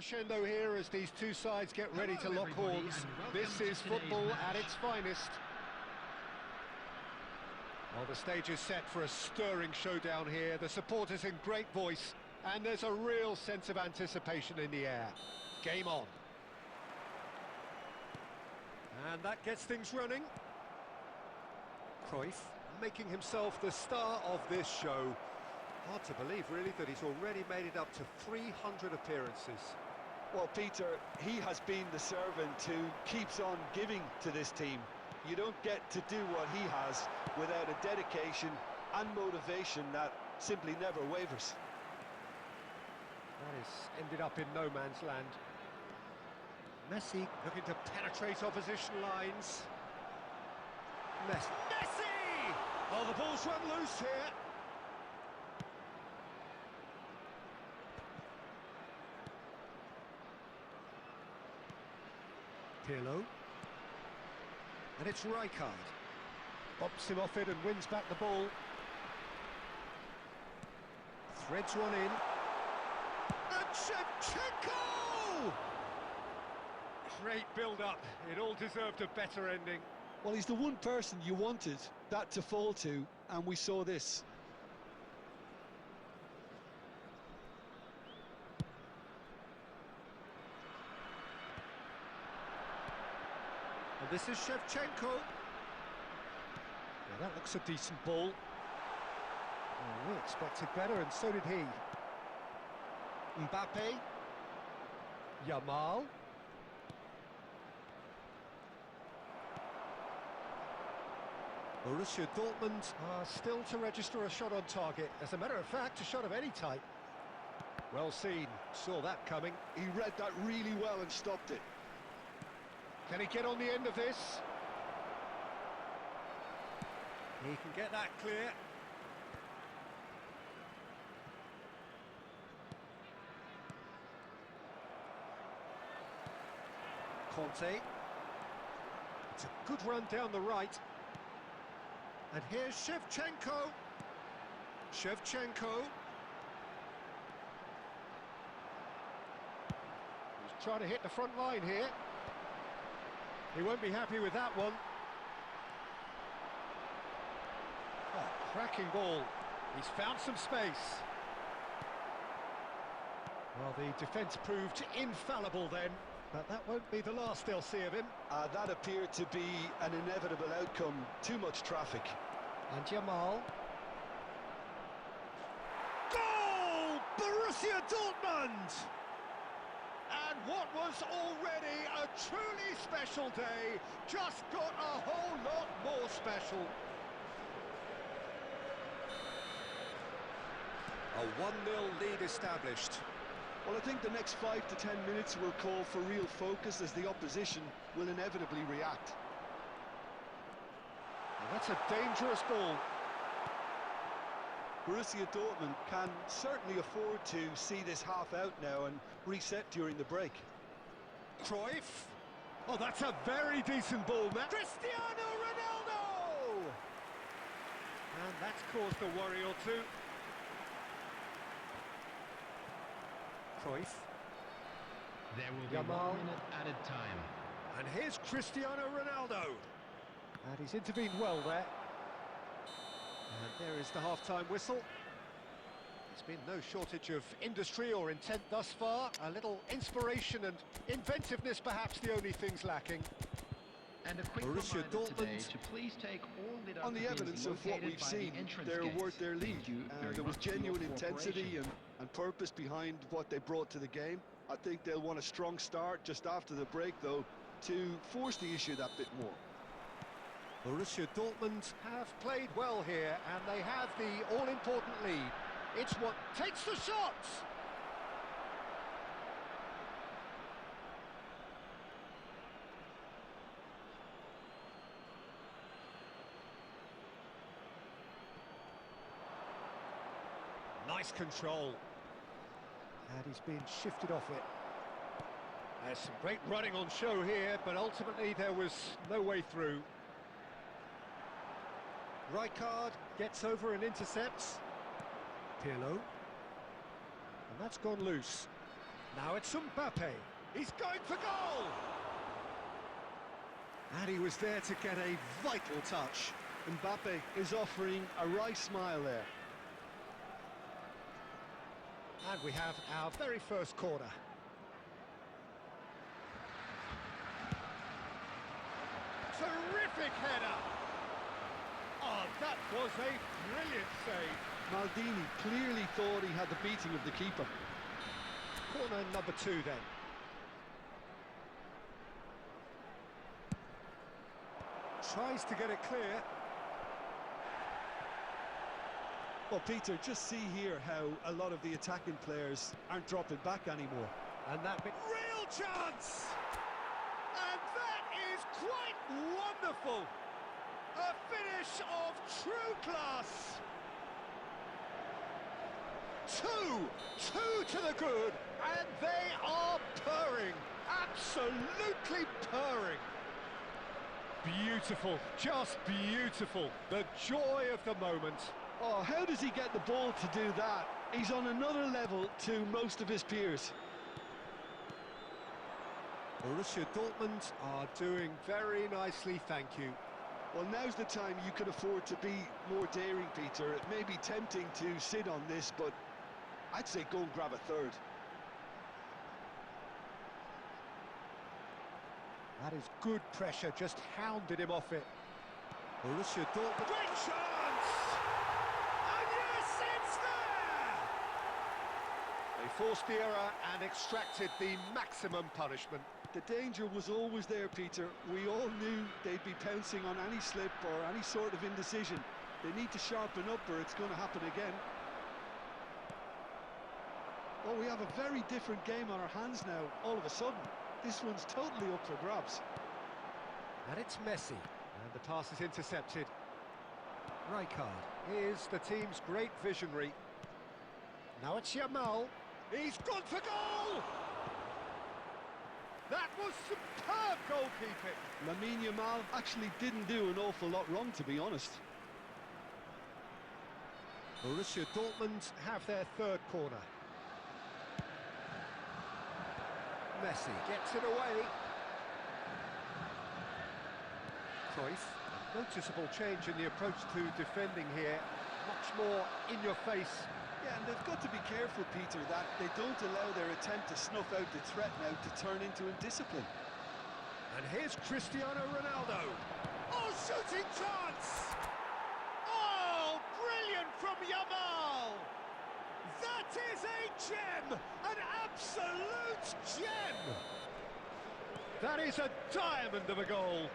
crescendo here as these two sides get ready to lock horns. This is football at its finest. Well, the stage is set for a stirring showdown here. The supporters in great voice, and there's a real sense of anticipation in the air. Game on. And that gets things running. Cruyff making himself the star of this show. Hard to believe, really, that he's already made it up to 300 appearances. Well, Peter, he has been the servant who keeps on giving to this team. You don't get to do what he has without a dedication and motivation that simply never wavers. That has ended up in no man's land. Messi looking to penetrate opposition lines. Messi! Oh, the ball's run loose here. Pirlo. And it's Rijkaard. Bumps him off it and wins back the ball. Threads one in. And Shevchenko! Great build-up. It all deserved a better ending. Well, he's the one person you wanted that to fall to, and we saw this. And this is Shevchenko. Yeah, that looks a decent ball. Oh, we expected better, and so did he. Mbappe. Yamal. Borussia Dortmund are still to register a shot on target. As a matter of fact, a shot of any type. Well seen, saw that coming. He read that really well and stopped it. Can he get on the end of this? He can get that clear. Conte. It's a good run down the right. And here's Shevchenko. Shevchenko. He's trying to hit the front line here. He won't be happy with that one. Oh, cracking ball. He's found some space. Well, the defence proved infallible then, but that won't be the last they'll see of him. That appeared to be an inevitable outcome. Too much traffic. And Yamal. Goal! Borussia Dortmund! And what was already a truly special day just got a whole lot more special. A 1-0 lead established. Well, I think the next 5 to 10 minutes will call for real focus as the opposition will inevitably react. And that's a dangerous ball. Borussia Dortmund can certainly afford to see this half out now and reset during the break. Cruyff. Oh, that's a very decent ball, man. Cristiano Ronaldo! And that's caused a worry or two. Cruyff. There will be Yamal. 1 minute added time. And here's Cristiano Ronaldo. And he's intervened well there. And there is the half-time whistle. There's been no shortage of industry or intent thus far. A little inspiration and inventiveness, perhaps the only things lacking. And a quick Borussia reminder today Dortmund. to please take all the On the evidence of what we've seen, they're worth their lead. There was genuine intensity and purpose behind what they brought to the game. I think they'll want a strong start just after the break, though, to force the issue that bit more. Borussia Dortmund have played well here, and they have the all-important lead. It's what takes the shots! Nice control. And he's been shifted off it. There's some great running on show here, but ultimately there was no way through. Rijkaard gets over and intercepts. Pirlo. And that's gone loose. Now it's Mbappe. He's going for goal! And he was there to get a vital touch. Mbappe is offering a wry smile there. And we have our very first corner. Terrific header! Oh, that was a brilliant save. Maldini clearly thought he had the beating of the keeper. Corner number 2 then. Tries to get it clear. Well, Peter, just see here how a lot of the attacking players aren't dropping back anymore. And that bit... Real chance! And that is quite wonderful! A finish of true class! Two to the good, and they are purring, absolutely purring. Beautiful, just beautiful, the joy of the moment. Oh, how does he get the ball to do that? He's on another level to most of his peers. Borussia Dortmund are doing very nicely, thank you. Well, now's the time you can afford to be more daring, Peter. It may be tempting to sit on this, but I'd say go and grab a third. That is good pressure, just hounded him off it. Borussia Dortmund... Great chance! And yes, it's there! They forced the error and extracted the maximum punishment. The danger was always there, Peter. We all knew they'd be pouncing on any slip or any sort of indecision. They need to sharpen up or it's going to happen again. Well, we have a very different game on our hands now, all of a sudden. This one's totally up for grabs. And it's Messi, and the pass is intercepted. Rijkaard is the team's great visionary. Now it's Yamal. He's gone for goal! That was superb goalkeeping. Lamine Yamal actually didn't do an awful lot wrong, to be honest. Borussia Dortmund have their third corner. Messi gets it away. Cruyff, a noticeable change in the approach to defending here. Much more in your face. Yeah, and they've got to be careful, Peter, that they don't allow their attempt to snuff out the threat now to turn into indiscipline. And here's Cristiano Ronaldo. Oh, shooting chance! Oh, brilliant from Yamal! That is a gem! An absolute gem! That is a diamond of a goal.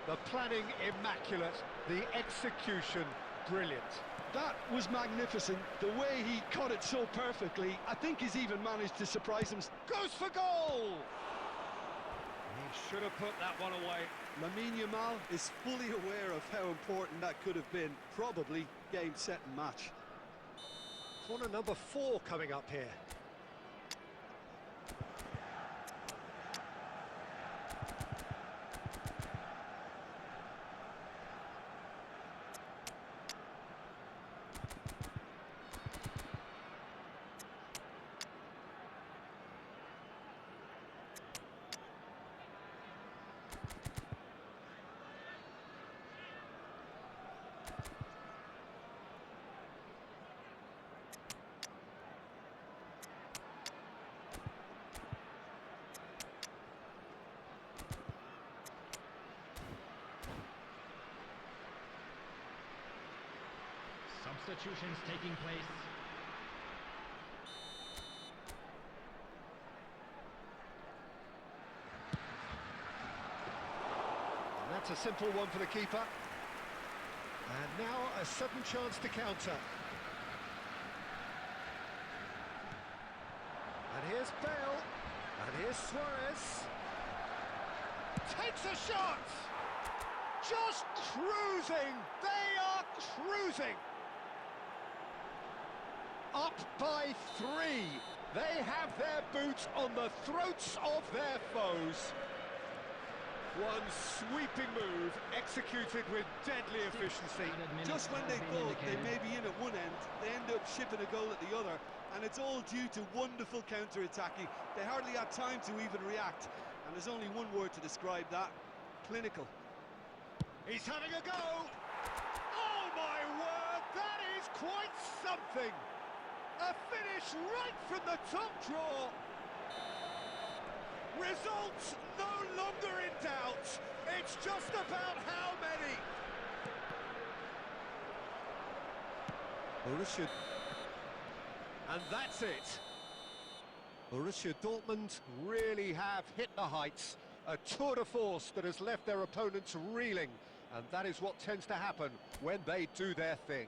The planning immaculate, the execution brilliant. That was magnificent. The way he cut it so perfectly, I think he's even managed to surprise him. Goes for goal! He should have put that one away. Lamine Yamal is fully aware of how important that could have been. Probably game, set and match. Corner number 4 coming up here. Substitutions taking place. And that's a simple one for the keeper. And now a sudden chance to counter. And here's Bale. And here's Suarez. Takes a shot! Just cruising! They are cruising! Up by 3. They have their boots on the throats of their foes. One sweeping move, executed with deadly efficiency. Just when they thought they may be in at one end, they end up shipping a goal at the other. and it's all due to wonderful counter-attacking. They hardly had time to even react, and there's only one word to describe that: clinical. He's having a go! Oh my word, that is quite something! A finish right from the top draw! Results no longer in doubt. It's just about how many. Borussia. And that's it. Borussia Dortmund really have hit the heights. A tour de force that has left their opponents reeling. And that is what tends to happen when they do their thing.